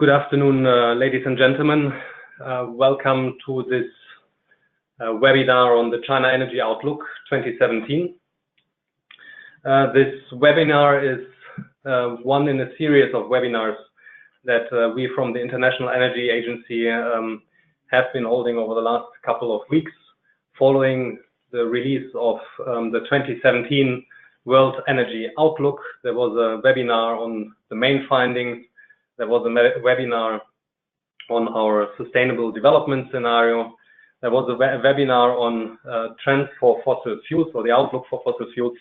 Good afternoon, ladies and gentlemen. Welcome to this webinar on the China Energy Outlook 2017. This webinar is one in a series of webinars that we from the International Energy Agency have been holding over the last couple of weeks following the release of the 2017 World Energy Outlook. There was a webinar on the main findings. There was a webinar on our sustainable development scenario. There was a webinar on trends for fossil fuels, or the outlook for fossil fuels.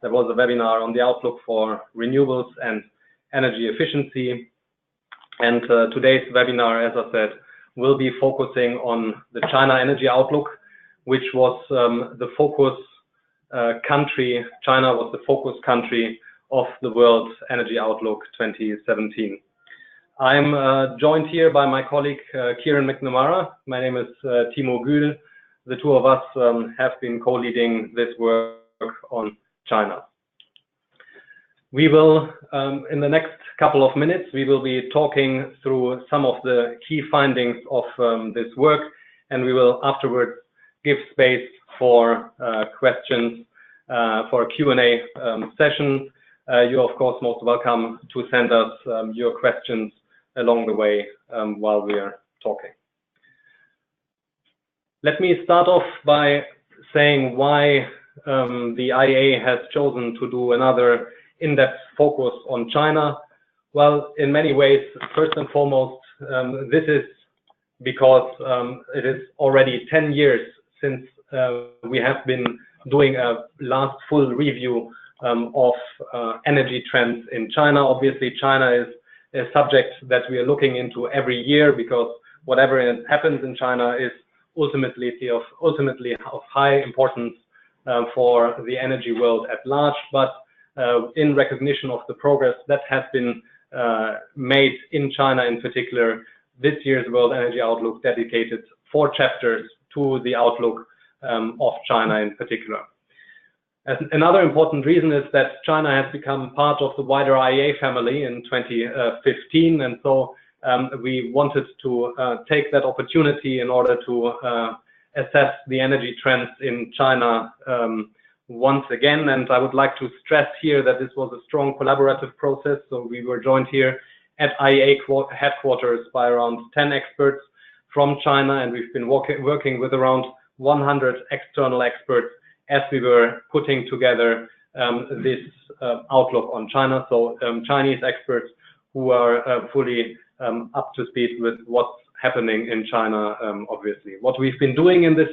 There was a webinar on the outlook for renewables and energy efficiency. And today's webinar, as I said, will be focusing on the China Energy Outlook, which was the focus country. China was the focus country of the World Energy Outlook 2017. I'm joined here by my colleague Kieran McNamara. My name is Timo Gühl. The two of us have been co-leading this work on China. We will, in the next couple of minutes, we will be talking through some of the key findings of this work, and we will afterwards give space for questions, for a Q&A session. You're of course most welcome to send us your questions along the way while we are talking. Let me start off by saying why the IEA has chosen to do another in-depth focus on China. Well, in many ways, first and foremost, this is because it is already 10 years since we have been doing a last full review of energy trends in China. Obviously, China is a subject that we are looking into every year because whatever happens in China is ultimately of high importance for the energy world at large. But in recognition of the progress that has been made in China in particular, this year's World Energy Outlook dedicated 4 chapters to the outlook of China in particular. Another important reason is that China has become part of the wider IEA family in 2015, and so we wanted to take that opportunity in order to assess the energy trends in China once again. And I would like to stress here that this was a strong collaborative process. So we were joined here at IEA headquarters by around 10 experts from China, and we've been working with around 100 external experts as we were putting together this outlook on China. So Chinese experts who are fully up to speed with what's happening in China, obviously. What we've been doing in this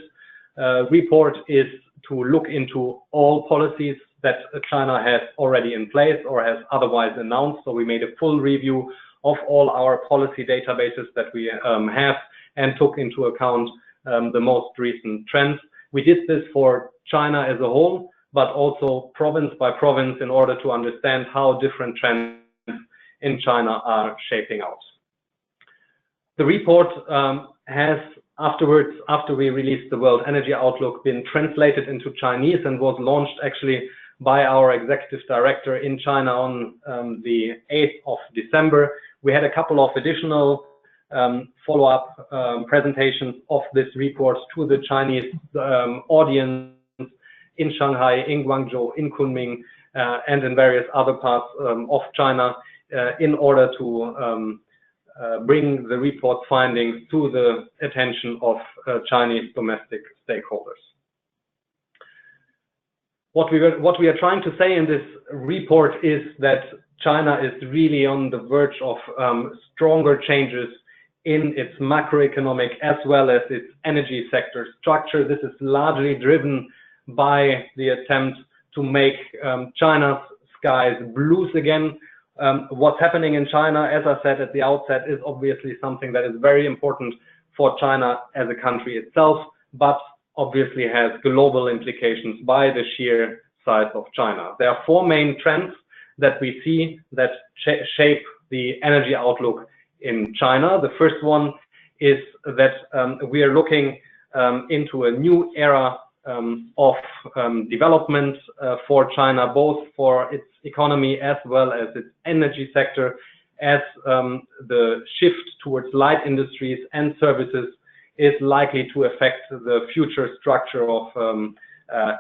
report is to look into all policies that China has already in place or has otherwise announced. So we made a full review of all our policy databases that we have and took into account the most recent trends. We did this for China as a whole, but also province by province in order to understand how different trends in China are shaping out. The report has afterwards, after we released the World Energy Outlook, been translated into Chinese and was launched actually by our executive director in China on the 8th of December. We had a couple of additional follow-up presentations of this report to the Chinese audience in Shanghai, in Guangzhou, in Kunming, and in various other parts of China in order to bring the report findings to the attention of Chinese domestic stakeholders. What we are trying to say in this report is that China is really on the verge of stronger changes in its macroeconomic as well as its energy sector structure. This is largely driven by the attempt to make China's skies blue again. What's happening in China, as I said at the outset, is obviously something that is very important for China as a country itself, but obviously has global implications by the sheer size of China. There are 4 main trends that we see that shape the energy outlook in China. The first one is that we are looking into a new era of development for China, both for its economy as well as its energy sector. as the shift towards light industries and services is likely to affect the future structure of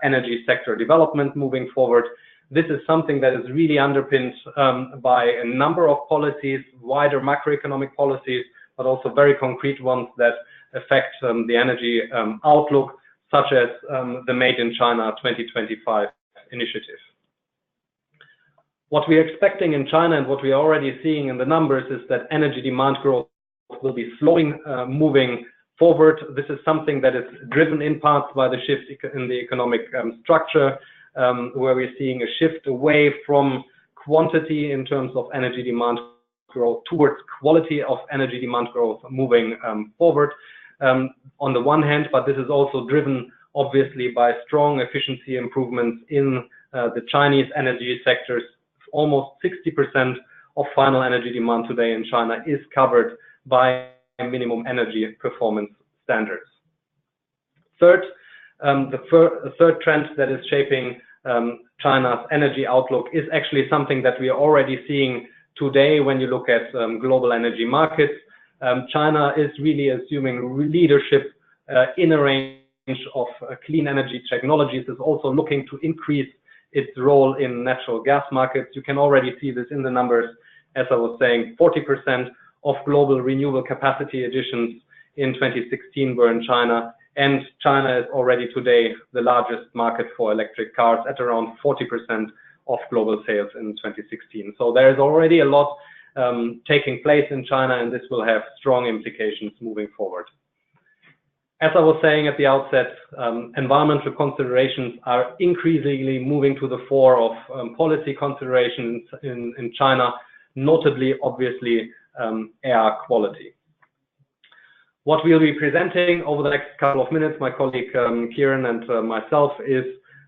energy sector development moving forward. This is something that is really underpinned by a number of policies, wider macroeconomic policies, but also very concrete ones that affect the energy outlook, such as the Made in China 2025 initiative. What we are expecting in China and what we are already seeing in the numbers is that energy demand growth will be slowing moving forward. This is something that is driven in parts by the shift in the economic structure, where we're seeing a shift away from quantity in terms of energy demand growth towards quality of energy demand growth moving forward on the one hand, but this is also driven obviously by strong efficiency improvements in the Chinese energy sectors. Almost 60% of final energy demand today in China is covered by minimum energy performance standards. Third, the third trend that is shaping China's energy outlook is actually something that we are already seeing today when you look at global energy markets. China is really assuming leadership in a range of clean energy technologies, is also looking to increase its role in natural gas markets. You can already see this in the numbers, as I was saying, 40% of global renewable capacity additions in 2016 were in China, and China is already today the largest market for electric cars at around 40% of global sales in 2016. So there is already a lot taking place in China, and this will have strong implications moving forward. As I was saying at the outset, environmental considerations are increasingly moving to the fore of policy considerations in China, notably, obviously, air quality. What we'll be presenting over the next couple of minutes, my colleague Kieran and myself, is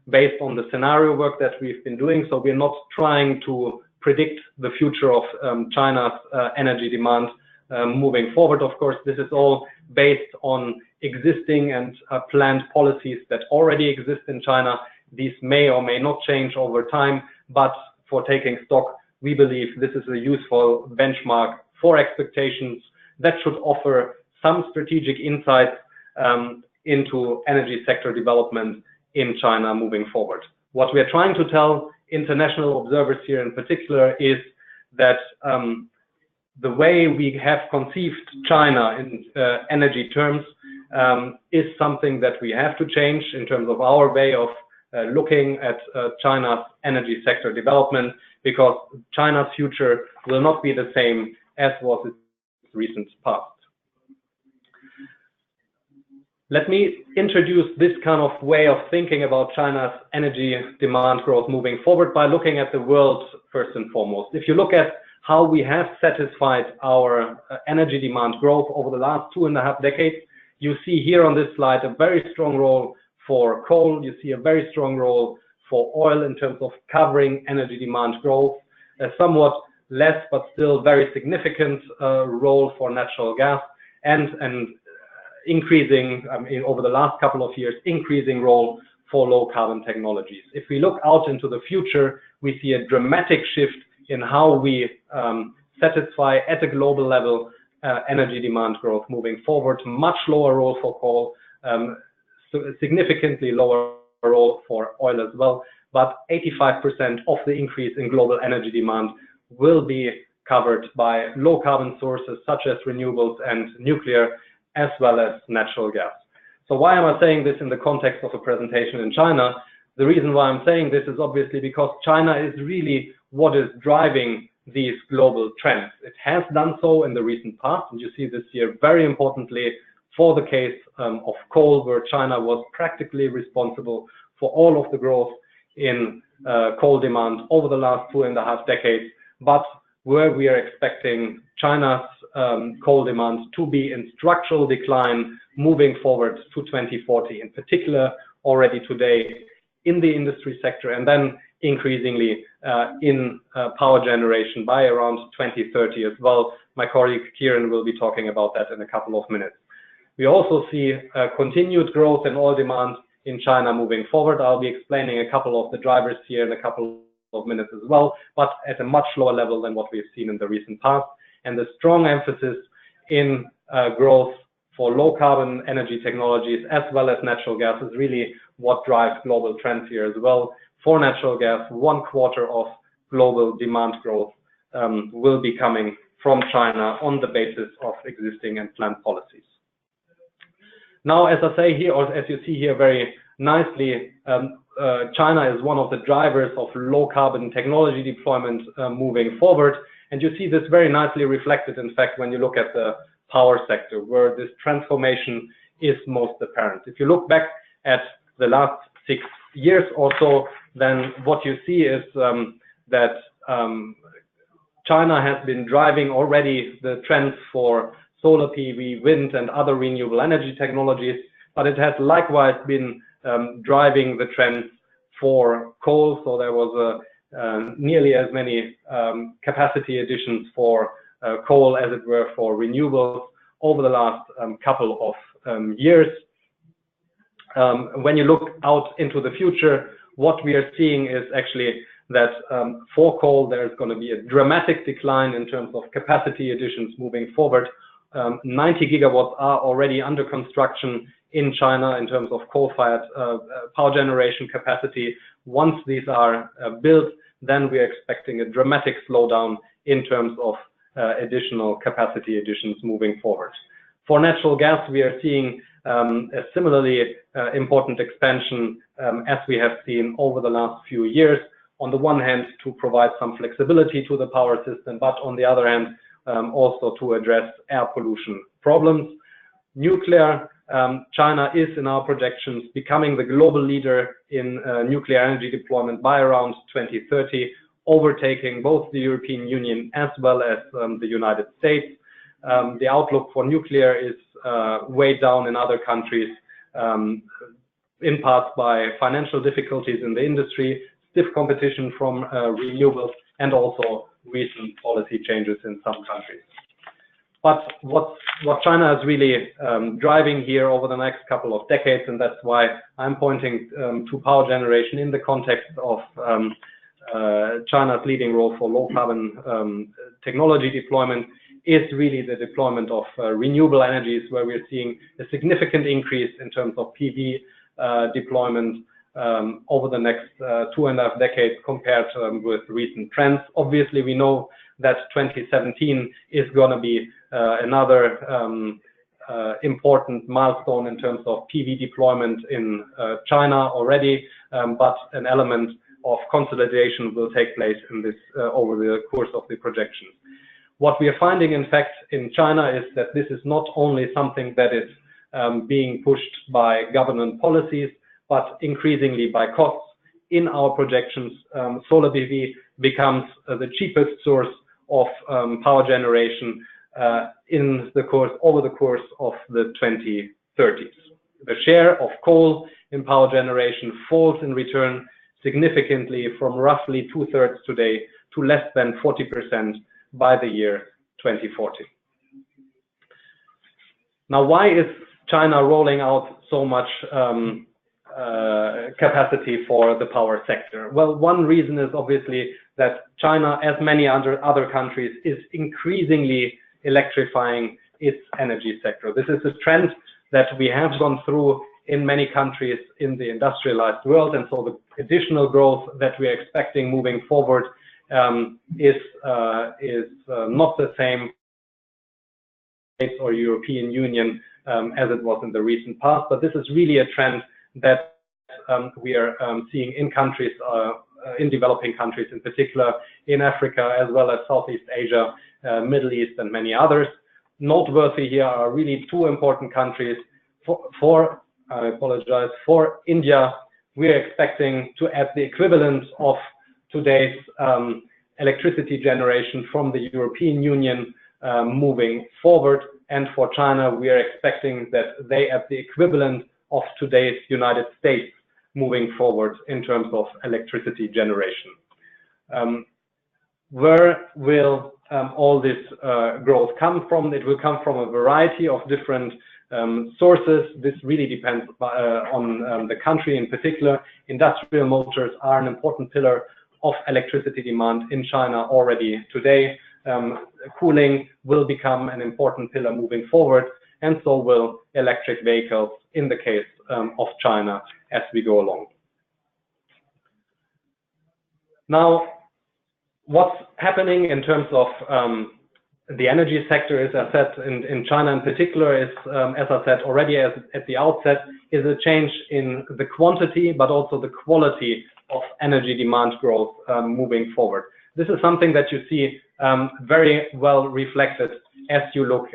based on the scenario work that we've been doing. So we're not trying to predict the future of China's energy demand moving forward. Of course, this is all based on existing and planned policies that already exist in China. These may or may not change over time, but for taking stock, we believe this is a useful benchmark for expectations that should offer some strategic insights into energy sector development in China moving forward. What we are trying to tell international observers here in particular is that the way we have conceived China in energy terms is something that we have to change in terms of our way of looking at China's energy sector development, because China's future will not be the same as was its recent past. Let me introduce this kind of way of thinking about China's energy demand growth moving forward by looking at the world first and foremost. If you look at how we have satisfied our energy demand growth over the last 2.5 decades, you see here on this slide a very strong role for coal. You see a very strong role for oil in terms of covering energy demand growth, a somewhat less but still very significant role for natural gas, and increasing, over the last couple of years, increasing role for low carbon technologies. If we look out into the future, we see a dramatic shift in how we satisfy at a global level energy demand growth moving forward. Much lower role for coal, significantly lower role for oil as well, but 85% of the increase in global energy demand will be covered by low carbon sources such as renewables and nuclear, as well as natural gas. So why am I saying this in the context of a presentation in China? The reason why I'm saying this is obviously because China is really what is driving these global trends. It has done so in the recent past, and you see this year very importantly for the case of coal, where China was practically responsible for all of the growth in coal demand over the last 2.5 decades, but where we are expecting China's coal demand to be in structural decline moving forward to 2040, in particular already today in the industry sector, and then increasingly in power generation by around 2030 as well. My colleague Kieran will be talking about that in a couple of minutes. We also see continued growth in oil demand in China moving forward. I'll be explaining a couple of the drivers here in a couple of minutes as well, but at a much lower level than what we've seen in the recent past. And the strong emphasis in growth for low carbon energy technologies as well as natural gas is really what drives global trends here as well. For natural gas, 1/4 of global demand growth will be coming from China on the basis of existing and planned policies. Now, as I say here, or as you see here very nicely, China is one of the drivers of low carbon technology deployment moving forward. And you see this very nicely reflected, in fact, when you look at the power sector, where this transformation is most apparent. If you look back at the last 6 years or so, then what you see is that China has been driving already the trends for solar PV, wind, and other renewable energy technologies, but it has likewise been driving the trends for coal. So there was nearly as many capacity additions for coal as it were for renewables over the last couple of years. When you look out into the future, what we are seeing is actually that for coal, there's going to be a dramatic decline in terms of capacity additions moving forward. 90 gigawatts are already under construction in China in terms of coal-fired power generation capacity. Once these are built, then we are expecting a dramatic slowdown in terms of additional capacity additions moving forward. For natural gas, we are seeing a similarly important expansion as we have seen over the last few years. On the one hand, to provide some flexibility to the power system, but on the other hand, also to address air pollution problems. Nuclear, China is in our projections becoming the global leader in nuclear energy deployment by around 2030, overtaking both the European Union as well as the United States. The outlook for nuclear is weighed down in other countries, in part by financial difficulties in the industry, stiff competition from renewables, and also recent policy changes in some countries. But what China is really driving here over the next couple of decades, and that's why I'm pointing to power generation in the context of China's leading role for low carbon technology deployment, is really the deployment of renewable energies, where we're seeing a significant increase in terms of PV deployment over the next 2.5 decades compared with recent trends. Obviously, we know that 2017 is going to be another important milestone in terms of PV deployment in China already, but an element of consolidation will take place in this over the course of the projections. What we are finding, in fact, in China is that this is not only something that is being pushed by government policies, but increasingly by costs. In our projections, solar PV becomes the cheapest source of power generation over the course of the 2030s. The share of coal in power generation falls in return significantly from roughly 2/3 today to less than 40% by the year 2040. Now, why is China rolling out so much capacity for the power sector? Well, one reason is obviously that China, as many other countries, is increasingly electrifying its energy sector. This is a trend that we have gone through in many countries in the industrialized world, and so the additional growth that we are expecting moving forward is not the same or European Union as it was in the recent past, but this is really a trend that we are seeing in countries, in developing countries in particular, in Africa as well as Southeast Asia, Middle East, and many others. Noteworthy here are really two important countries. For India, we are expecting to add the equivalent of today's electricity generation from the European Union moving forward. And for China, we are expecting that they add the equivalent of today's United States moving forward in terms of electricity generation. Where will all this growth come from? It will come from a variety of different sources. This really depends on the country in particular. Industrial motors are an important pillar of electricity demand in China already today. Cooling will become an important pillar moving forward, and so will electric vehicles in the case of China as we go along. Now, what's happening in terms of the energy sector is, as I said, in China in particular, is, as I said already at the outset, is a change in the quantity, but also the quality of energy demand growth moving forward. This is something that you see very well reflected as you look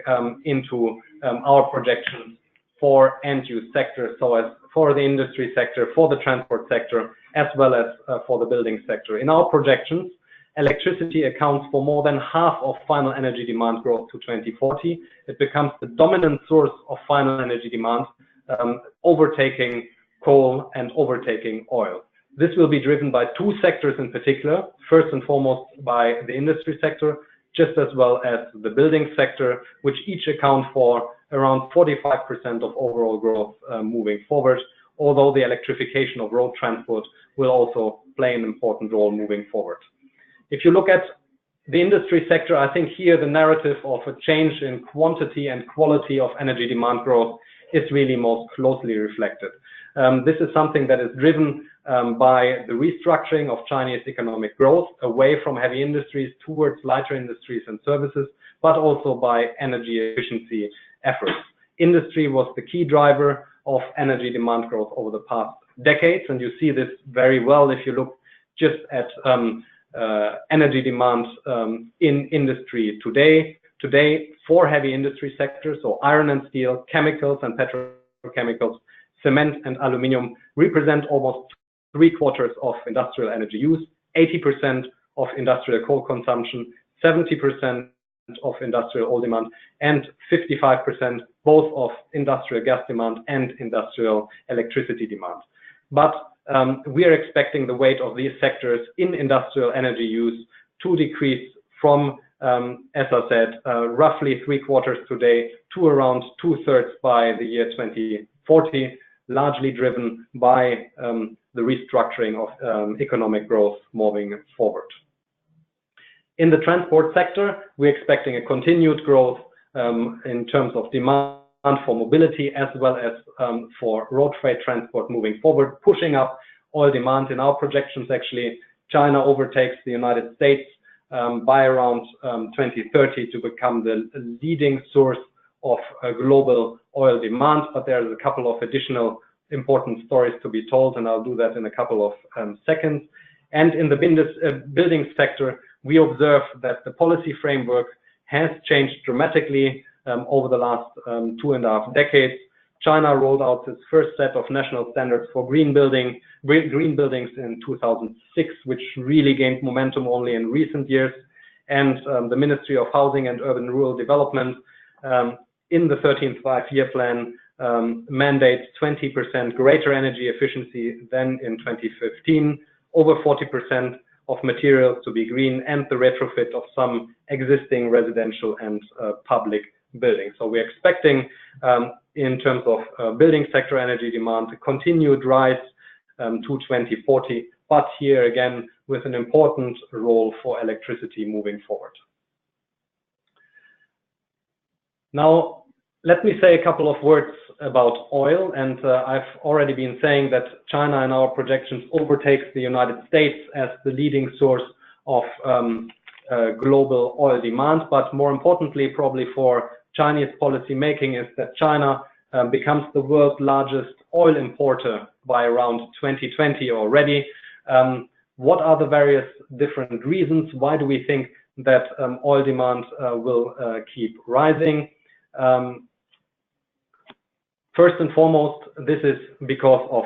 into our projections for end-use sectors, so as for the industry sector, for the transport sector, as well as for the building sector. In our projections, electricity accounts for more than half of final energy demand growth to 2040. It becomes the dominant source of final energy demand, overtaking coal and overtaking oil. This will be driven by two sectors in particular, first and foremost by the industry sector, just as well as the building sector, which each account for around 45% of overall growth moving forward, although the electrification of road transport will also play an important role moving forward. If you look at the industry sector, I think here the narrative of a change in quantity and quality of energy demand growth is really most closely reflected. This is something that is driven by the restructuring of Chinese economic growth away from heavy industries towards lighter industries and services, but also by energy efficiency efforts. Industry was the key driver of energy demand growth over the past decades, and you see this very well if you look just at energy demand in industry today. Today, for heavy industry sectors, so iron and steel, chemicals and petrochemicals, cement and aluminium represent almost 3/4 of industrial energy use, 80% of industrial coal consumption, 70% of industrial oil demand, and 55% both of industrial gas demand and industrial electricity demand. But we are expecting the weight of these sectors in industrial energy use to decrease from, as I said, roughly 3/4 today to around 2/3 by the year 2040, largely driven by the restructuring of economic growth moving forward. In the transport sector, we're expecting a continued growth in terms of demand for mobility as well as for road freight transport moving forward, pushing up oil demand. In our projections, actually, China overtakes the United States by around 2030 to become the leading source of global oil demand. But there's a couple of additional important stories to be told, and I'll do that in a couple of seconds. And in the building sector, we observe that the policy framework has changed dramatically over the last 2.5 decades. China rolled out its first set of national standards for green buildings in 2006, which really gained momentum only in recent years. And the Ministry of Housing and Urban Rural Development in the 13th Five-Year Plan mandates 20% greater energy efficiency than in 2015, over 40% of materials to be green, and the retrofit of some existing residential and public buildings. So we're expecting, in terms of building sector energy demand, a continued rise to 2040, but here again with an important role for electricity moving forward. Now, let me say a couple of words about oil, and I've already been saying that China in our projections overtakes the United States as the leading source of global oil demand, but more importantly probably for Chinese policy making is that China becomes the world's largest oil importer by around 2020 already. What are the various different reasons? Why do we think that oil demand will keep rising? First and foremost, this is because of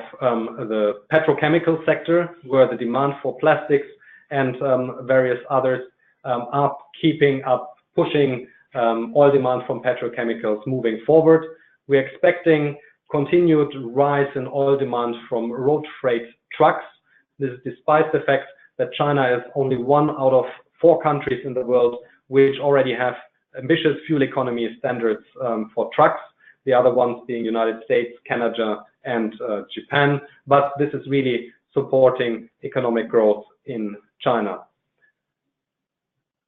the petrochemical sector, where the demand for plastics and various others are pushing oil demand from petrochemicals moving forward. We're expecting continued rise in oil demand from road freight trucks. This is despite the fact that China is only one out of 4 countries in the world which already have ambitious fuel economy standards for trucks, the other ones being United States, Canada, and Japan. But this is really supporting economic growth in China.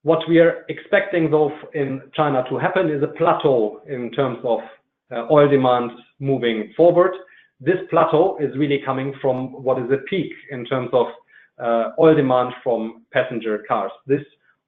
What we are expecting, though, in China to happen is a plateau in terms of oil demand moving forward. This plateau is really coming from what is a peak in terms of oil demand from passenger cars. This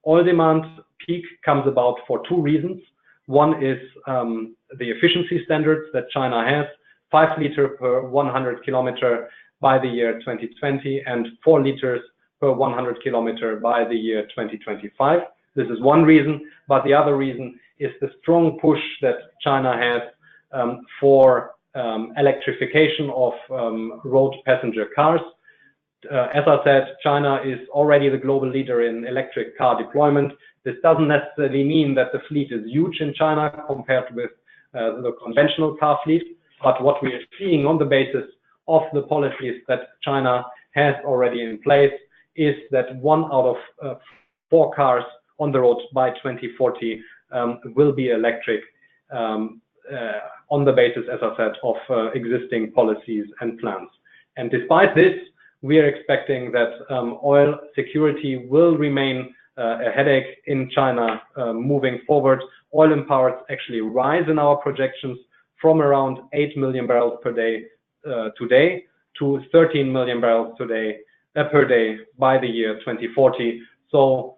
oil demand peak comes about for two reasons. One is the efficiency standards that China has, 5 liters per 100 kilometer by the year 2020 and 4 liters per 100 kilometer by the year 2025. This is one reason, but the other reason is the strong push that China has for electrification of road passenger cars. As I said, China is already the global leader in electric car deployment. This doesn't necessarily mean that the fleet is huge in China compared with the conventional car fleet, but what we are seeing on the basis of the policies that China has already in place is that 1 out of 4 cars on the road by 2040 will be electric on the basis, as I said, of existing policies and plans. And despite this, we are expecting that oil security will remain a headache in China moving forward. Oil imports actually rise in our projections from around 8 million barrels per day today to 13 million barrels per day by the year 2040. So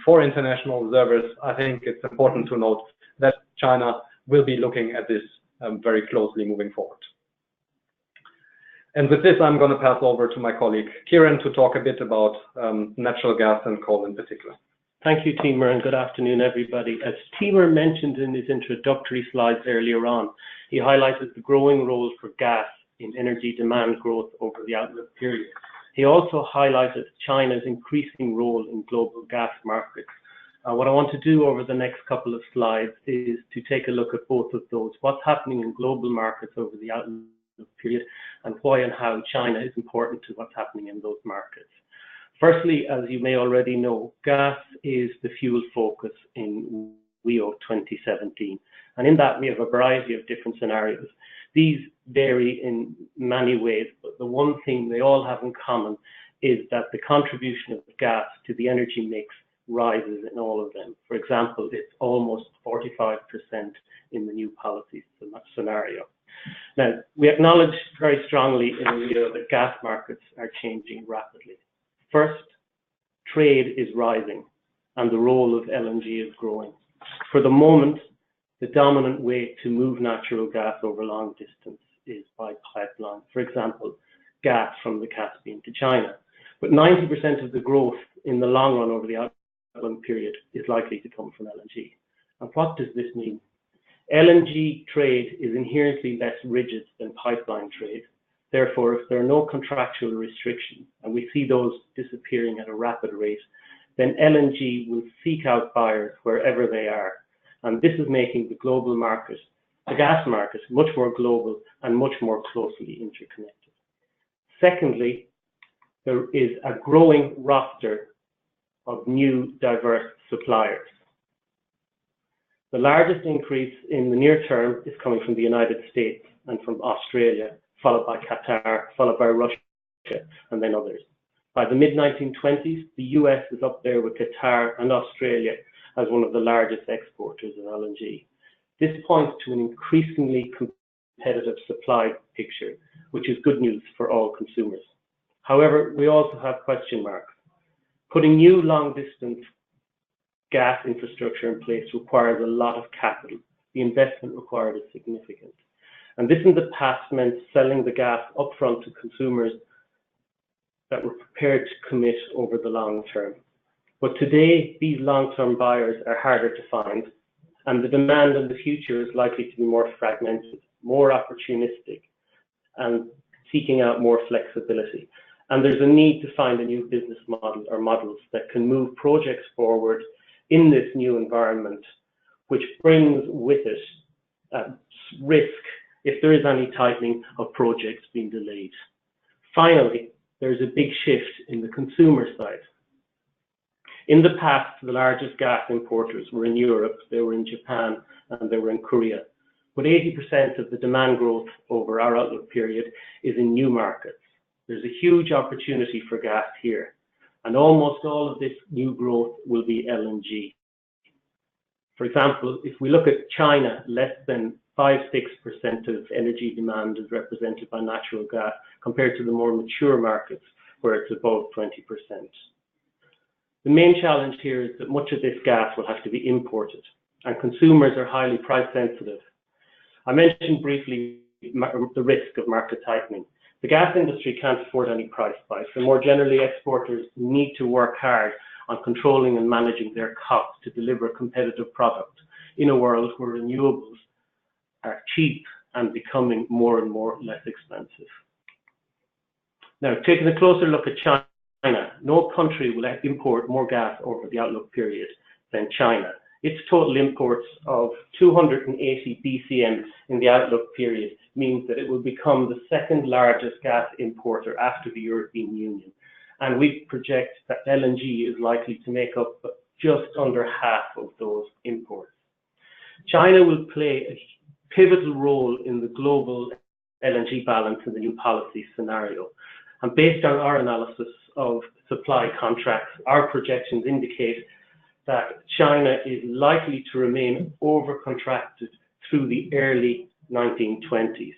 for international observers, I think it's important to note that China will be looking at this very closely moving forward. And with this, I'm going to pass over to my colleague Kieran to talk a bit about natural gas and coal in particular. Thank you, Timur, and good afternoon, everybody. As Timur mentioned in his introductory slides earlier on, he highlighted the growing role for gas in energy demand growth over the outlook period. He also highlighted China's increasing role in global gas markets. What I want to do over the next couple of slides is to take a look at both of those, what's happening in global markets over the outlook period, and why and how China is important to what's happening in those markets. Firstly, as you may already know, gas is the fuel focus in WEO 2017. And in that, we have a variety of different scenarios. These vary in many ways, but the one thing they all have in common is that the contribution of gas to the energy mix rises in all of them. For example, it's almost 45% in the new policy scenario. Now, we acknowledge very strongly in WEO that gas markets are changing rapidly. First, trade is rising and the role of LNG is growing. For the moment, the dominant way to move natural gas over long distance is by pipeline. For example, gas from the Caspian to China. But 90% of the growth in the long run over the outlook period is likely to come from LNG. And what does this mean? LNG trade is inherently less rigid than pipeline trade. Therefore, if there are no contractual restrictions, and we see those disappearing at a rapid rate, then LNG will seek out buyers wherever they are. And this is making the global market, the gas market, much more global and much more closely interconnected. Secondly, there is a growing roster of new diverse suppliers. The largest increase in the near term is coming from the United States and from Australia, followed by Qatar, followed by Russia, and then others. By the mid-1920s, the US is up there with Qatar and Australia as one of the largest exporters of LNG. This points to an increasingly competitive supply picture, which is good news for all consumers. However, we also have question marks. Putting new long-distance gas infrastructure in place requires a lot of capital. The investment required is significant. And this in the past meant selling the gas upfront to consumers that were prepared to commit over the long term. But today, these long-term buyers are harder to find, and the demand in the future is likely to be more fragmented, more opportunistic, and seeking out more flexibility. And there's a need to find a new business model or models that can move projects forward in this new environment, which brings with it risk if there is any tightening of projects being delayed. Finally, there's a big shift in the consumer side. In the past, the largest gas importers were in Europe, they were in Japan, and they were in Korea. But 80% of the demand growth over our outlook period is in new markets. There's a huge opportunity for gas here, and almost all of this new growth will be LNG. For example, if we look at China, less than 5–6% of energy demand is represented by natural gas compared to the more mature markets where it's above 20%. The main challenge here is that much of this gas will have to be imported, and consumers are highly price sensitive. I mentioned briefly the risk of market tightening. The gas industry can't afford any price spikes, and more generally, exporters need to work hard on controlling and managing their costs to deliver a competitive product in a world where renewables are cheap and becoming more and more less expensive. Now, taking a closer look at China, no country will import more gas over the outlook period than China. Its total imports of 280 BCM in the outlook period means that it will become the second largest gas importer after the European Union. And we project that LNG is likely to make up just under half of those imports. China will play a pivotal role in the global LNG balance in the new policy scenario. And based on our analysis of supply contracts, our projections indicate that China is likely to remain overcontracted through the early 1920s.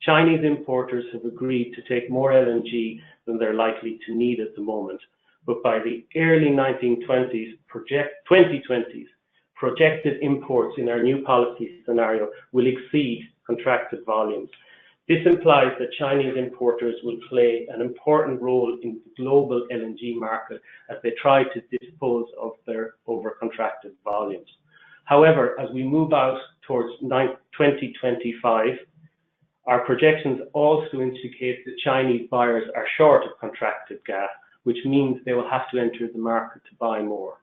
Chinese importers have agreed to take more LNG than they're likely to need at the moment. But by the early 2020s, projected imports in our new policy scenario will exceed contracted volumes. This implies that Chinese importers will play an important role in the global LNG market as they try to dispose of their overcontracted volumes. However, as we move out towards 2025, our projections also indicate that Chinese buyers are short of contracted gas, which means they will have to enter the market to buy more.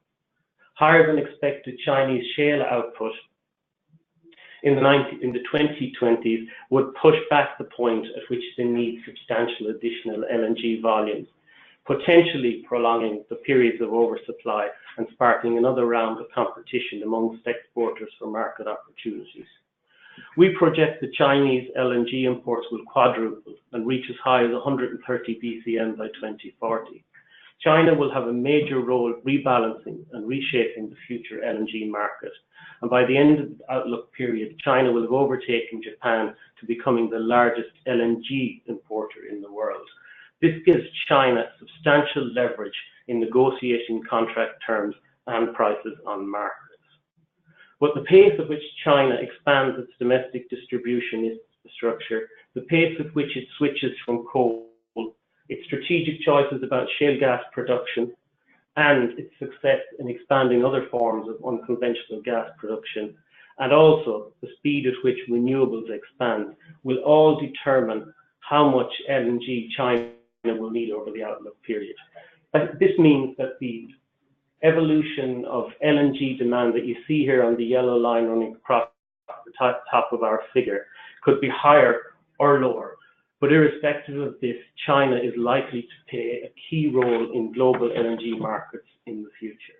Higher than expected Chinese shale output in the 2020s would push back the point at which they need substantial additional LNG volumes, potentially prolonging the periods of oversupply and sparking another round of competition amongst exporters for market opportunities. We project the Chinese LNG imports will quadruple and reach as high as 130 BCM by 2040. China will have a major role rebalancing and reshaping the future LNG market. And by the end of the outlook period, China will have overtaken Japan to becoming the largest LNG importer in the world. This gives China substantial leverage in negotiating contract terms and prices on markets. But the pace at which China expands its domestic distribution structure, the pace at which it switches from coal, its strategic choices about shale gas production, and its success in expanding other forms of unconventional gas production, and also the speed at which renewables expand, will all determine how much LNG China will need over the outlook period. This means that the evolution of LNG demand that you see here on the yellow line running across the top of our figure could be higher or lower. But irrespective of this, China is likely to play a key role in global LNG markets in the future.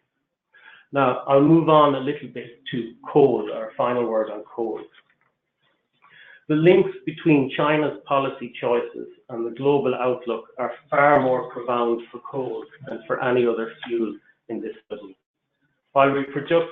Now, I'll move on a little bit to coal, our final word on coal. The links between China's policy choices and the global outlook are far more profound for coal than for any other fuel in this study. While we project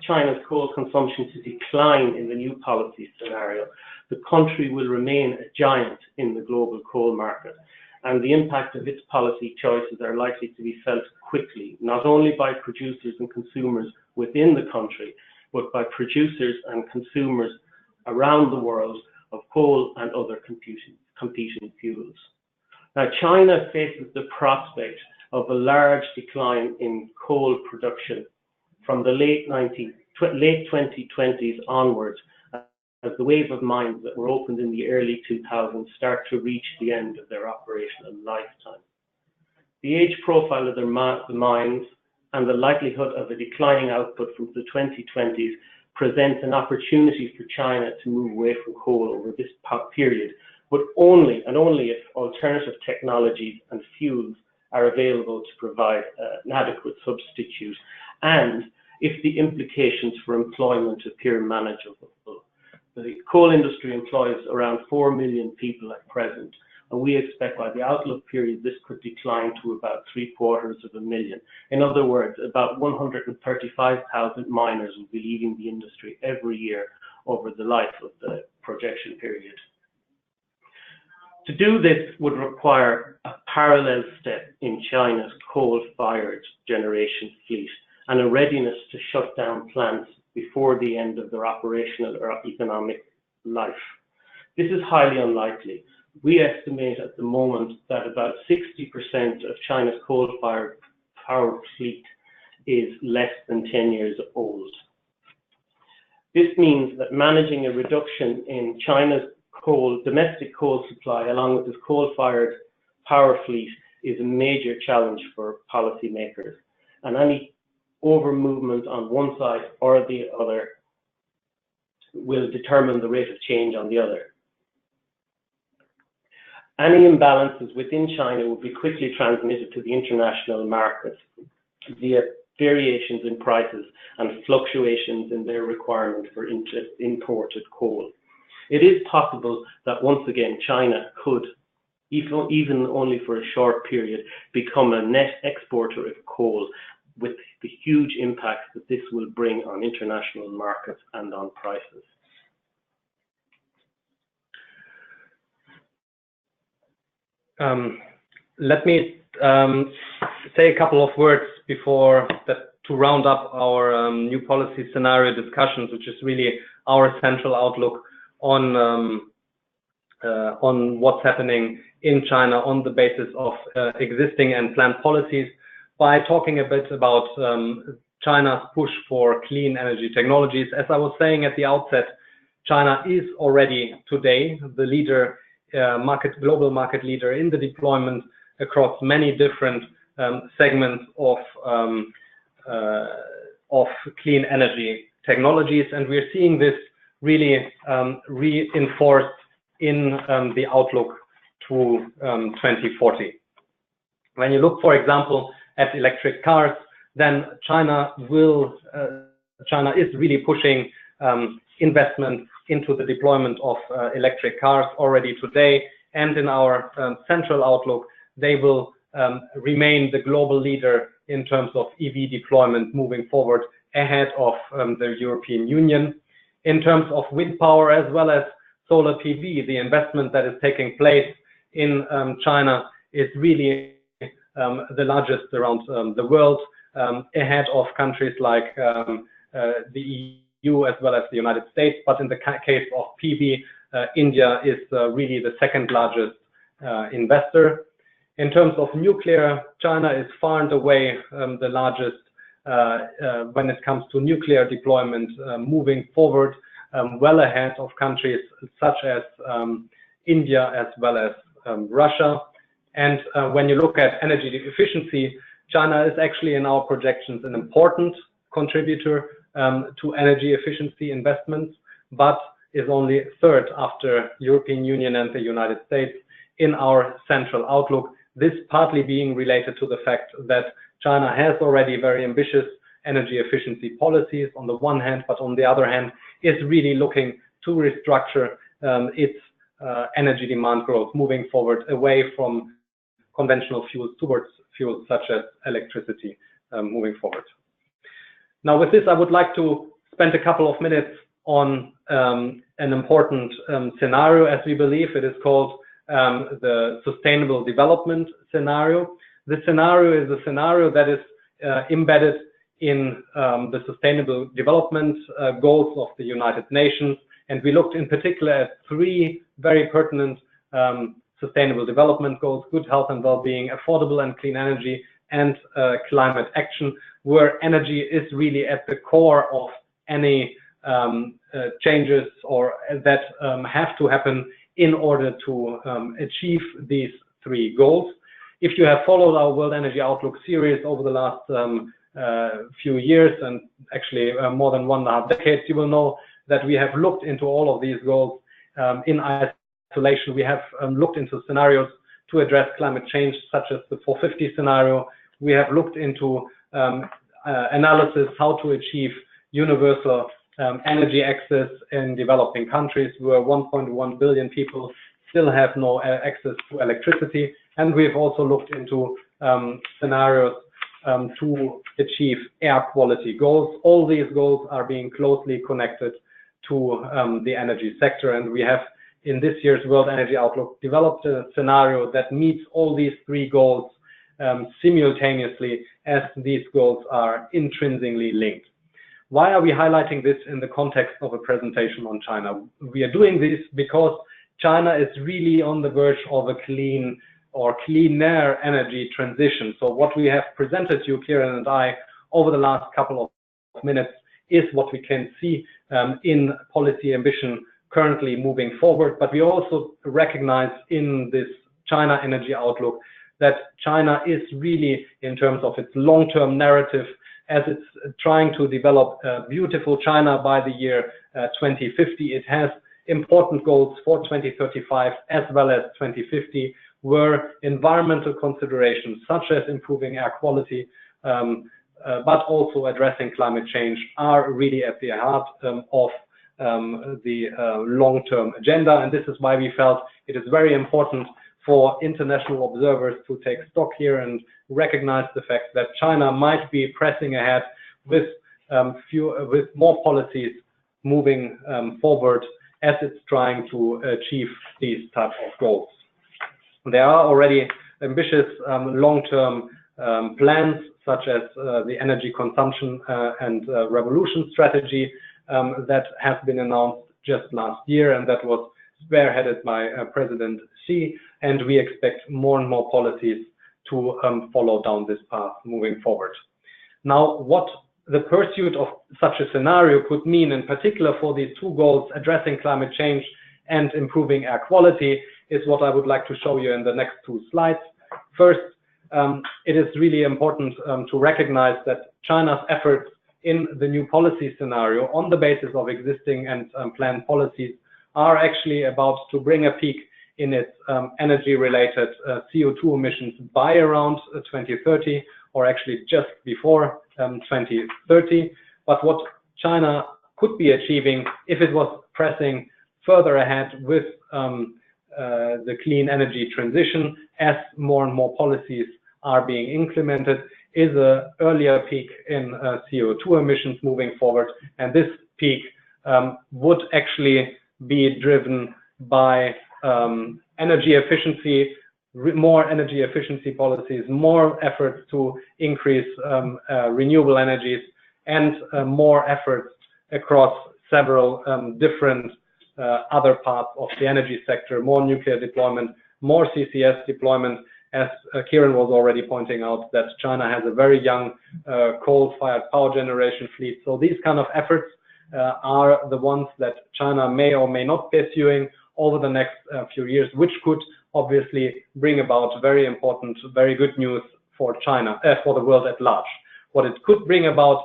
China's coal consumption to decline in the new policy scenario, the country will remain a giant in the global coal market, and the impact of its policy choices are likely to be felt quickly, not only by producers and consumers within the country, but by producers and consumers around the world of coal and other competing fuels. Now, China faces the prospect of a large decline in coal production from the late 2020s onwards, as the wave of mines that were opened in the early 2000s start to reach the end of their operational lifetime. The age profile of the mines and the likelihood of a declining output from the 2020s presents an opportunity for China to move away from coal over this period, but only if alternative technologies and fuels are available to provide an adequate substitute, and if the implications for employment appear manageable. the coal industry employs around 4 million people at present, and we expect by the outlook period this could decline to about 750,000. In other words, about 135,000 miners will be leaving the industry every year over the life of the projection period. To do this would require a parallel step in China's coal-fired generation fleet and a readiness to shut down plants before the end of their operational or economic life. This is highly unlikely. We estimate at the moment that about 60% of China's coal-fired power fleet is less than 10 years old. This means that managing a reduction in China's domestic coal supply along with its coal-fired power fleet is a major challenge for policymakers, and any over-movement on one side or the other will determine the rate of change on the other. Any imbalances within China will be quickly transmitted to the international markets via variations in prices and fluctuations in their requirement for imported coal. It is possible that once again China could, even only for a short period, become a net exporter of coal, with the huge impacts that this will bring on international markets and on prices. Let me say a couple of words before that to round up our new policy scenario discussions, which is really our central outlook on what's happening in China on the basis of existing and planned policies, by talking a bit about China's push for clean energy technologies. As I was saying at the outset, China is already today the leader, global market leader in the deployment across many different segments of clean energy technologies, and we're seeing this really reinforced in the outlook to 2040. When you look, for example, at electric cars, then China is really pushing investment into the deployment of electric cars already today, and in our central outlook, they will remain the global leader in terms of EV deployment moving forward, ahead of the European Union. In terms of wind power as well as solar PV, the investment that is taking place in China is really the largest around the world, ahead of countries like the EU as well as the United States. But in the case of PV, India is really the second largest investor. In terms of nuclear, China is far and away the largest when it comes to nuclear deployment moving forward, well ahead of countries such as India as well as Russia. And when you look at energy efficiency, China is actually in our projections an important contributor to energy efficiency investments, but is only third after European Union and the United States in our central outlook. This partly being related to the fact that China has already very ambitious energy efficiency policies on the one hand, but on the other hand is really looking to restructure its energy demand growth moving forward away from conventional fuels towards fuels such as electricity moving forward. Now with this, I would like to spend a couple of minutes on an important scenario, as we believe it is called the Sustainable Development Scenario. This scenario is a scenario that is embedded in the Sustainable Development Goals of the United Nations, and we looked in particular at three very pertinent Sustainable Development Goals: good health and well-being, affordable and clean energy, and climate action, where energy is really at the core of any changes or that have to happen in order to achieve these three goals. If you have followed our World Energy Outlook series over the last few years, and actually more than 1.5 decades, you will know that we have looked into all of these goals in isolation. We have looked into scenarios to address climate change, such as the 450 scenario. We have looked into analysis how to achieve universal energy access in developing countries where 1.1 billion people still have no access to electricity. And we've also looked into scenarios to achieve air quality goals. All these goals are being closely connected to the energy sector, and we have in this year's World Energy Outlook developed a scenario that meets all these three goals simultaneously, as these goals are intrinsically linked. Why are we highlighting this in the context of a presentation on China? We are doing this because China is really on the verge of a clean or cleaner energy transition. So what we have presented to you, Kieran and I, over the last couple of minutes is what we can see in policy ambition currently moving forward. But we also recognize in this China Energy Outlook that China is really, in terms of its long-term narrative, as it's trying to develop a beautiful China by the year 2050, it has important goals for 2035 as well as 2050, where environmental considerations such as improving air quality, but also addressing climate change are really at the heart of the long-term agenda. And this is why we felt it is very important for international observers to take stock here and recognize the fact that China might be pressing ahead with more policies moving forward as it's trying to achieve these types of goals. There are already ambitious long-term plans, such as the energy consumption and revolution strategy that has been announced just last year, and that was spearheaded by President Xi, and we expect more and more policies to follow down this path moving forward. Now, what the pursuit of such a scenario could mean, in particular for these two goals, addressing climate change and improving air quality, is what I would like to show you in the next two slides. First, it is really important to recognize that China's efforts in the new policy scenario on the basis of existing and planned policies are actually about to bring a peak in its energy-related CO2 emissions by around 2030, or actually just before 2030. But what China could be achieving if it was pressing further ahead with the clean energy transition, as more and more policies are being implemented, is an earlier peak in CO2 emissions moving forward. And this peak would actually be driven by energy efficiency, more energy efficiency policies, more efforts to increase renewable energies, and more efforts across several different other parts of the energy sector, more nuclear deployment, more CCS deployment, as Kieran was already pointing out, that China has a very young coal-fired power generation fleet. So these kind of efforts are the ones that China may or may not be pursuing over the next few years, which could obviously bring about very important, very good news for China, for the world at large. What it could bring about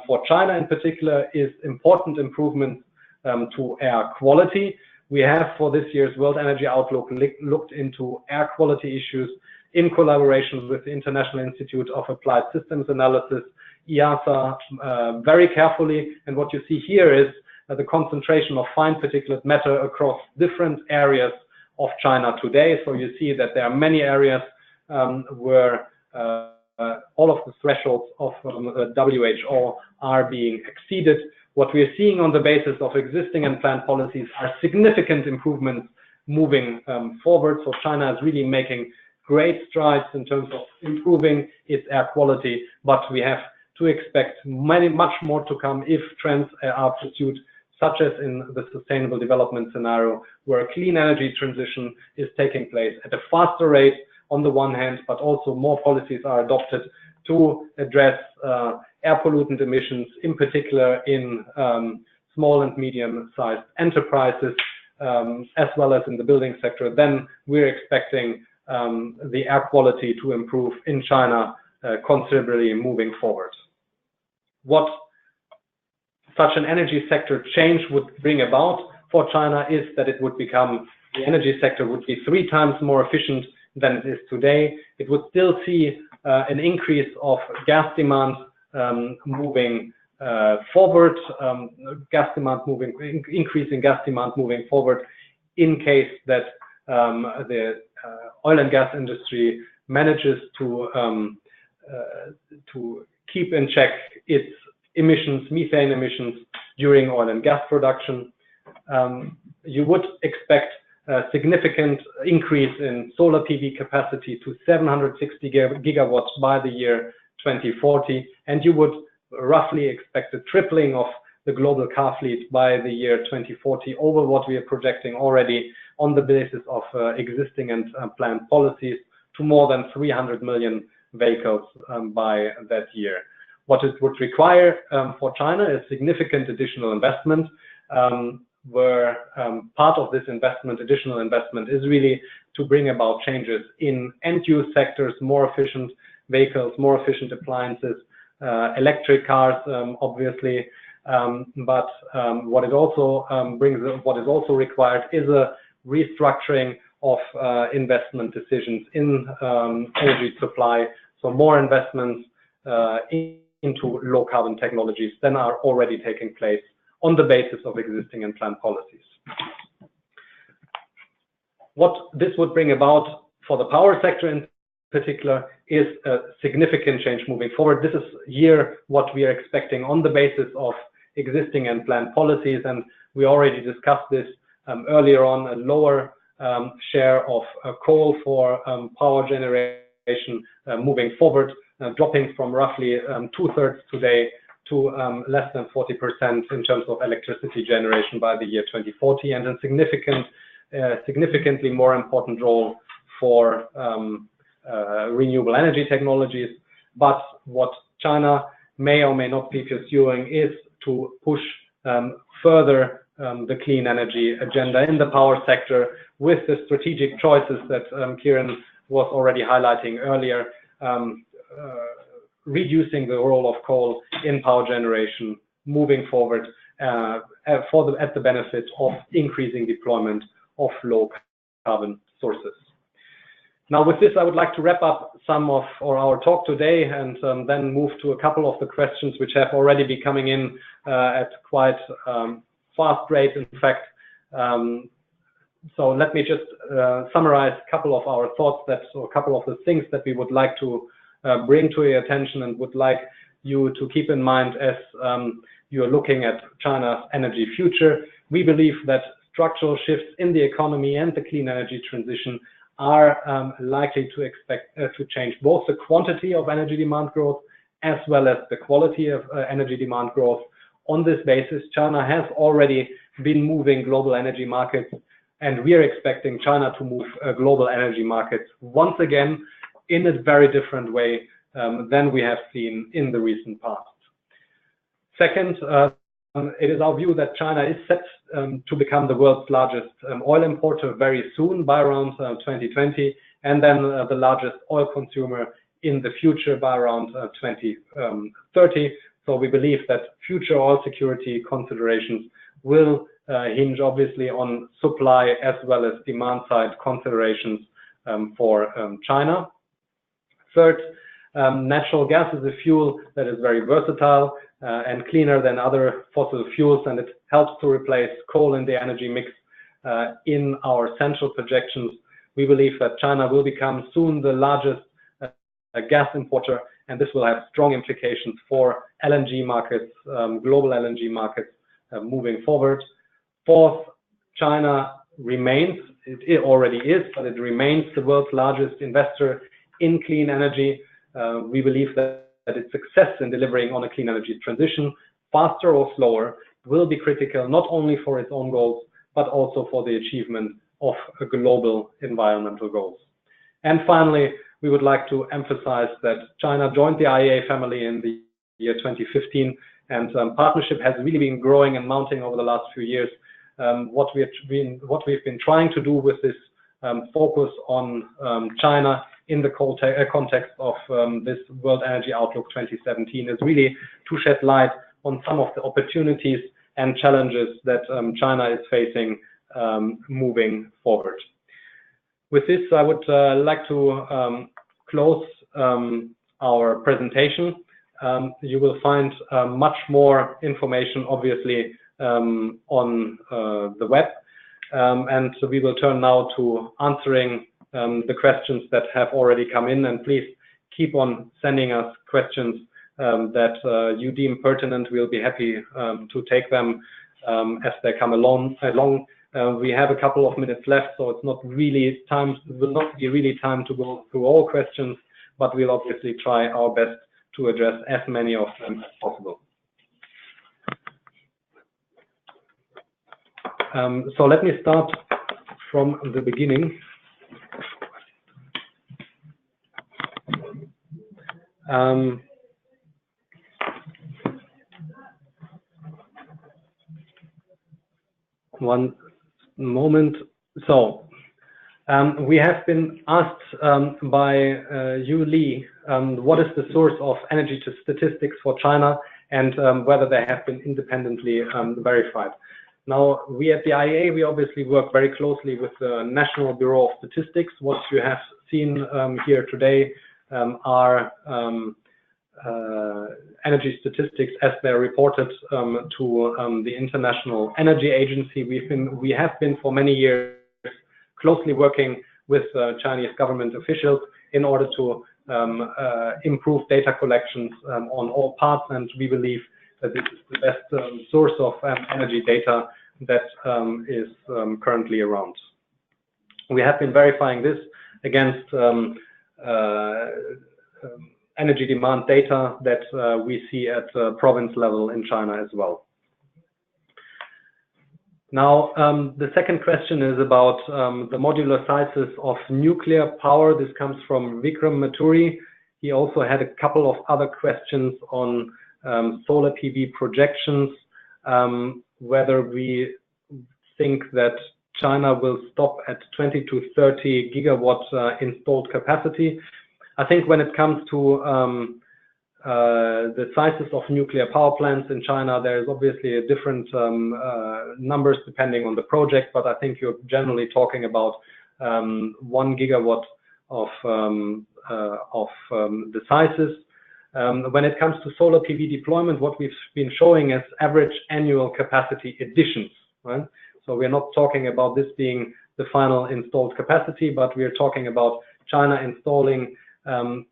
for China in particular is important improvements to air quality. We have, for this year's World Energy Outlook, looked into air quality issues in collaboration with the International Institute of Applied Systems Analysis, IASA, very carefully. And what you see here is the concentration of fine particulate matter across different areas of China today. So you see that there are many areas where all of the thresholds of WHO are being exceeded. What we are seeing on the basis of existing and planned policies are significant improvements moving forward. So China is really making great strides in terms of improving its air quality, but we have to expect much more to come if trends are pursued, such as in the sustainable development scenario, where a clean energy transition is taking place at a faster rate on the one hand, but also more policies are adopted to address air pollutant emissions, in particular in small and medium-sized enterprises, as well as in the building sector. Then we're expecting the air quality to improve in China considerably moving forward. What such an energy sector change would bring about for China is that it would become, the energy sector would be 3 times more efficient than it is today. It would still see an increase of gas demand moving forward, increasing gas demand moving forward, in case that the oil and gas industry manages to keep in check its emissions, methane emissions during oil and gas production. You would expect a significant increase in solar PV capacity to 760 gigawatts by the year 2040, and you would roughly expect a tripling of the global car fleet by the year 2040 over what we are projecting already on the basis of existing and planned policies to more than 300 million vehicles by that year. What it would require for China is significant additional investment, where part of this investment, additional investment, is really to bring about changes in end-use sectors, more efficient vehicles, more efficient appliances, electric cars, obviously. But what is also required is a restructuring of investment decisions in energy supply. So more investments into low carbon technologies than are already taking place on the basis of existing and planned policies. What this would bring about for the power sector in particular is a significant change moving forward. This is what we are expecting on the basis of existing and planned policies, and we already discussed this earlier on. A lower share of coal for power generation moving forward, dropping from roughly 2/3 today to less than 40% in terms of electricity generation by the year 2040, and a significantly more important role for renewable energy technologies. But what China may or may not be pursuing is to push further the clean energy agenda in the power sector with the strategic choices that Kieran was already highlighting earlier, reducing the role of coal in power generation moving forward at the benefit of increasing deployment of low carbon sources. Now, with this, I would like to wrap up some of our talk today, and then move to a couple of the questions which have already been coming in at quite fast rate, in fact. So let me just summarize a couple of our thoughts, or a couple of the things that we would like to bring to your attention and would like you to keep in mind as you're looking at China's energy future. We believe that structural shifts in the economy and the clean energy transition are likely to change both the quantity of energy demand growth as well as the quality of energy demand growth. On this basis, China has already been moving global energy markets, and we are expecting China to move global energy markets once again in a very different way than we have seen in the recent past. Second, it is our view that China is set to become the world's largest oil importer very soon, by around 2020, and then the largest oil consumer in the future by around 2030. So we believe that future oil security considerations will hinge obviously on supply as well as demand side considerations for China. Third, natural gas is a fuel that is very versatile and cleaner than other fossil fuels, and it helps to replace coal in the energy mix. In our central projections, we believe that China will become soon the largest gas importer, and this will have strong implications for LNG markets, global LNG markets moving forward. Fourth, China remains, it already is, but it remains the world's largest investor in clean energy. We believe that its success in delivering on a clean energy transition, faster or slower, will be critical not only for its own goals, but also for the achievement of global environmental goals. And finally, we would like to emphasize that China joined the IEA family in the year 2015, and partnership has really been growing and mounting over the last few years. What we've been trying to do with this focus on China in the context of this World Energy Outlook 2017 is really to shed light on some of the opportunities and challenges that China is facing moving forward. With this, I would like to close our presentation. you will find much more information, obviously, on the web. And so we will turn now to answering the questions that have already come in. And please keep on sending us questions that you deem pertinent. We'll be happy to take them as they come along. We have a couple of minutes left, so it's not really time. It will not be really time to go through all questions, but we'll obviously try our best to address as many of them as possible. So let me start from the beginning. One moment. So we have been asked by Yu Li, what is the source of energy statistics for China, and whether they have been independently verified. Now, we at the IEA, we obviously work very closely with the National Bureau of Statistics. What you have seen here today are energy statistics as they're reported to the International Energy Agency. We have been for many years closely working with Chinese government officials in order to improve data collections on all parts, and we believe that this is the best source of energy data that is currently around. We have been verifying this against energy demand data that we see at province level in China as well. Now, the second question is about the modular sizes of nuclear power. This comes from Vikram Maturi. He also had a couple of other questions on solar PV projections, whether we think that China will stop at 20 to 30 gigawatt installed capacity. I think when it comes to the sizes of nuclear power plants in China, there is obviously a different numbers depending on the project, but I think you're generally talking about 1 gigawatt of the sizes. When it comes to solar PV deployment, what we've been showing is average annual capacity additions, right? So we're not talking about this being the final installed capacity, but we're talking about China installing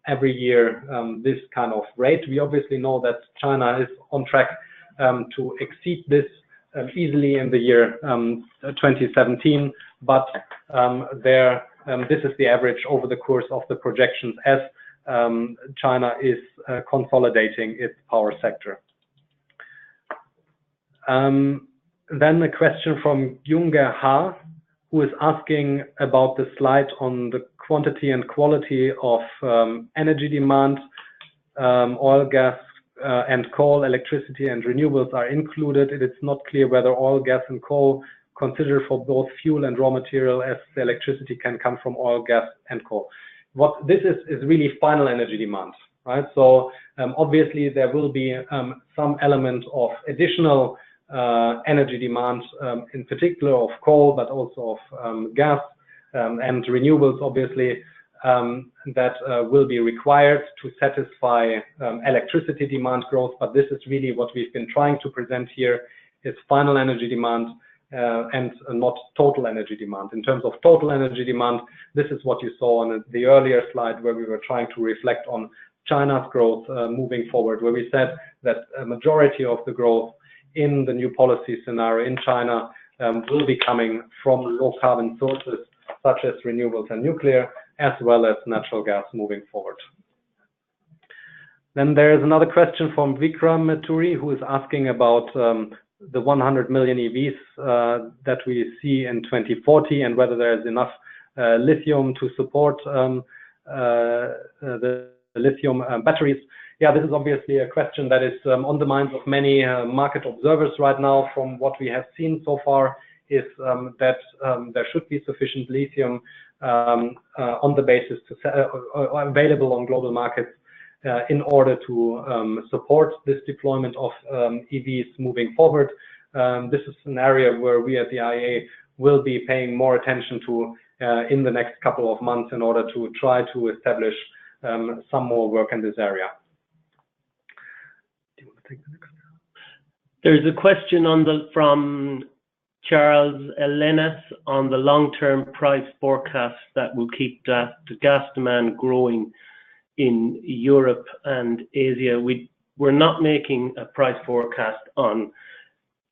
every year this kind of rate. We obviously know that China is on track to exceed this easily in the year 2017, but this is the average over the course of the projections as China is consolidating its power sector. Then a question from Junger Ha, who is asking about the slide on the quantity and quality of energy demand. Oil, gas, and coal, electricity, and renewables are included. It is not clear whether oil, gas, and coal consider for both fuel and raw material, as the electricity can come from oil, gas, and coal. What this is really final energy demand, right? So obviously there will be some element of additional energy demand, in particular of coal, but also of gas and renewables, obviously, that will be required to satisfy electricity demand growth. But this is really what we've been trying to present here, is final energy demand and not total energy demand. In terms of total energy demand, this is what you saw on the earlier slide, where we were trying to reflect on China's growth moving forward, where we said that a majority of the growth in the new policy scenario in China will be coming from low carbon sources such as renewables and nuclear, as well as natural gas moving forward. Then there is another question from Vikram Maturi, who is asking about the 100 million EVs that we see in 2040 and whether there is enough lithium to support the lithium batteries. Yeah, this is obviously a question that is on the minds of many market observers right now. From what we have seen so far is that there should be sufficient lithium on the basis available on global markets in order to support this deployment of EVs moving forward. This is an area where we at the IEA will be paying more attention to in the next couple of months in order to try to establish some more work in this area. There's a question from Charles Elenas on the long-term price forecast that will keep the gas demand growing in Europe and Asia. We're not making a price forecast on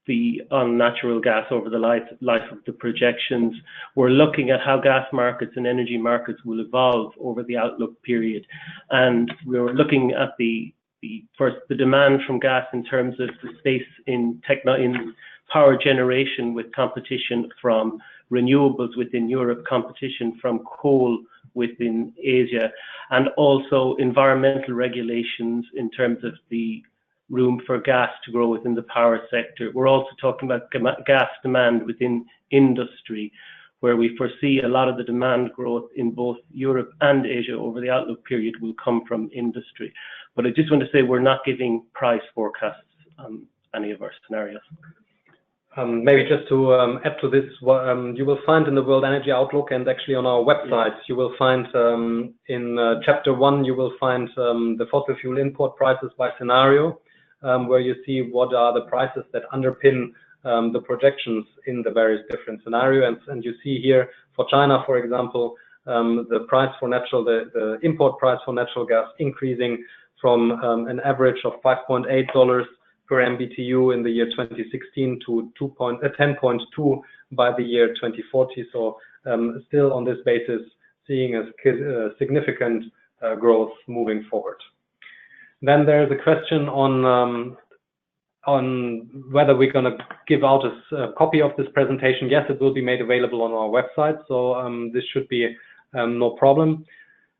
natural gas over the life of the projections. We're looking at how gas markets and energy markets will evolve over the outlook period, and we're looking at the demand from gas in terms of the space in power generation, with competition from renewables within Europe, competition from coal within Asia, and also environmental regulations in terms of the room for gas to grow within the power sector. We're also talking about gas demand within industry, where we foresee a lot of the demand growth in both Europe and Asia over the outlook period will come from industry. But I just want to say we're not giving price forecasts on any of our scenarios. Maybe just to add to this, you will find in the World Energy Outlook, and actually on our website, you will find in chapter 1, you will find the fossil fuel import prices by scenario, where you see what are the prices that underpin the projections in the various different scenarios. And you see here for China, for example, the price for the import price for natural gas increasing from an average of $5.8 per MBTU in the year 2016 to 10.2 by the year 2040. So still on this basis, seeing a significant growth moving forward. Then there's a question on whether we're going to give out a copy of this presentation. Yes, it will be made available on our website, so this should be no problem.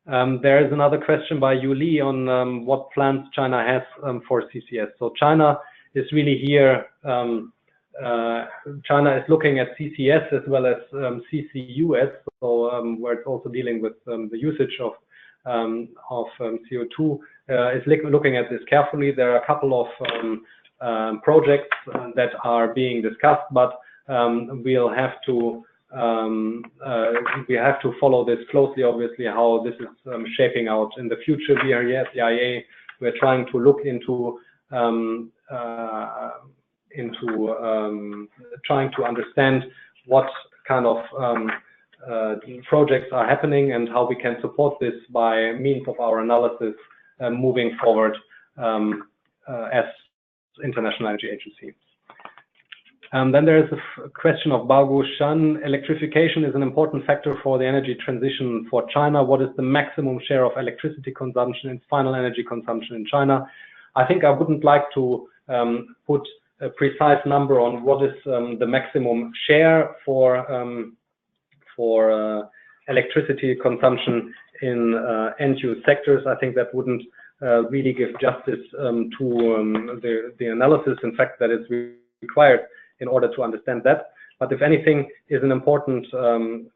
There is another question by Yu Li on what plans China has for CCS. So China is really here. China is looking at CCS as well as CCUS, so where it's also dealing with the usage of CO2. Is looking at this carefully. There are a couple of projects that are being discussed, but we'll have to follow this closely, obviously, how this is shaping out in the future. We are here at the IEA. We're trying to look into trying to understand what kind of projects are happening and how we can support this by means of our analysis moving forward as International Energy Agency. Then there is a question of Bao Shan. Electrification is an important factor for the energy transition for China. What is the maximum share of electricity consumption and final energy consumption in China? I think I wouldn't like to put a precise number on what is the maximum share for electricity consumption in end-use sectors. I think that wouldn't really give justice to the analysis, in fact, that is required in order to understand that. But if anything is an important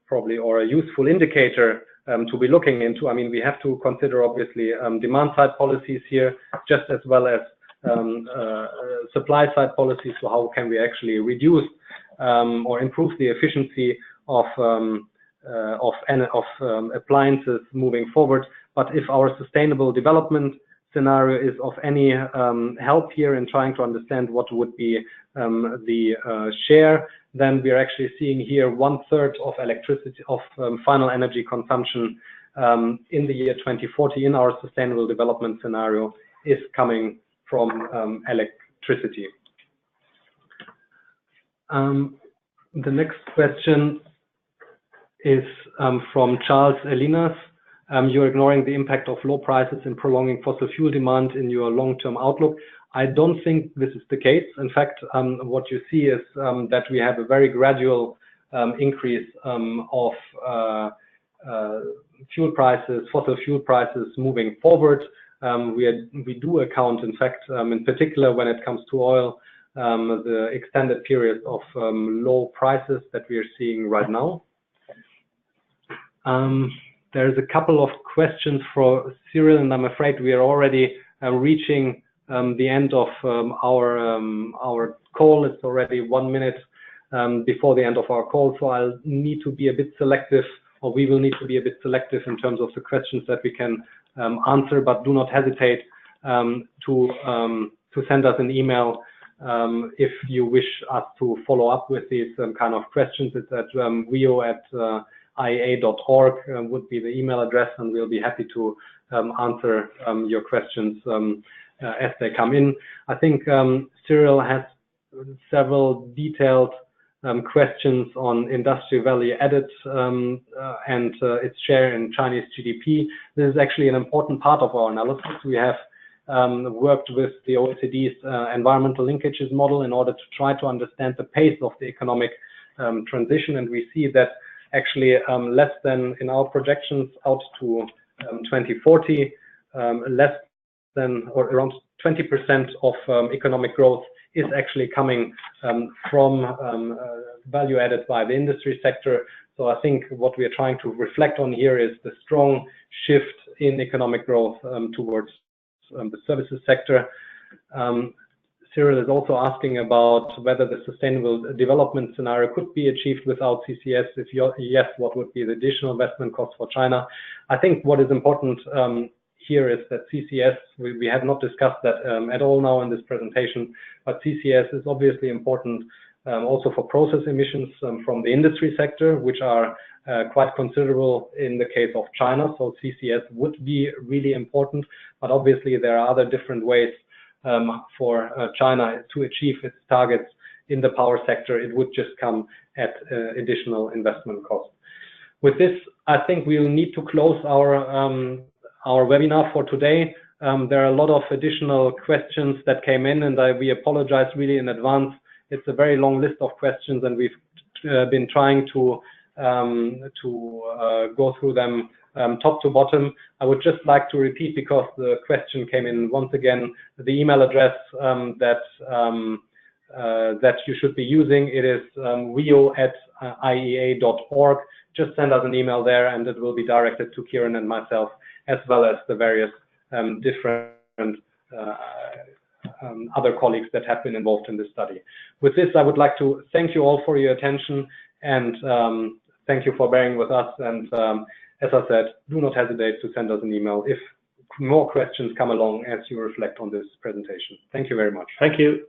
probably or a useful indicator to be looking into, I mean, we have to consider obviously demand side policies here, just as well as supply side policies. So how can we actually reduce or improve the efficiency of appliances moving forward? But if our sustainable development scenario is of any help here in trying to understand what would be the share, then we are actually seeing here 1/3 of electricity of final energy consumption in the year 2040 in our sustainable development scenario is coming from electricity. The next question is from Charles Elinas. You're ignoring the impact of low prices and prolonging fossil fuel demand in your long-term outlook. I don't think this is the case. In fact, what you see is that we have a very gradual increase of fuel prices, fossil fuel prices moving forward. We do account, in fact, in particular when it comes to oil, the extended period of low prices that we are seeing right now. There's a couple of questions for Cyril, and I'm afraid we are already reaching the end of our call. It's already 1 minute before the end of our call, so I'll need to be a bit selective, or we will need to be a bit selective in terms of the questions that we can answer, but do not hesitate to to send us an email if you wish us to follow up with these kind of questions. It's at wio@iea.org would be the email address, and we'll be happy to answer your questions as they come in. I think Cyril has several detailed questions on industrial value added and its share in Chinese GDP. This is actually an important part of our analysis. We have worked with the OECD's environmental linkages model in order to try to understand the pace of the economic transition, and we see that actually less than, in our projections out to 2040, less than or around 20% of economic growth is actually coming from value added by the industry sector. So I think what we are trying to reflect on here is the strong shift in economic growth towards the services sector. Cyril is also asking about whether the sustainable development scenario could be achieved without CCS. If yes, what would be the additional investment cost for China? I think what is important here is that CCS, we have not discussed that at all now in this presentation, but CCS is obviously important also for process emissions from the industry sector, which are quite considerable in the case of China. So CCS would be really important, but obviously there are other different ways for China to achieve its targets in the power sector. It would just come at additional investment costs. With this, I think we'll need to close our webinar for today. There are a lot of additional questions that came in, and we apologize really in advance. It's a very long list of questions, and we've been trying to go through them top to bottom. I would just like to repeat, because the question came in once again, the email address that you should be using. It is wio@iea.org. Just send us an email there, and it will be directed to Kieran and myself, as well as the various different other colleagues that have been involved in this study. With this, I would like to thank you all for your attention, and thank you for bearing with us. And as I said, do not hesitate to send us an email if more questions come along as you reflect on this presentation. Thank you very much. Thank you.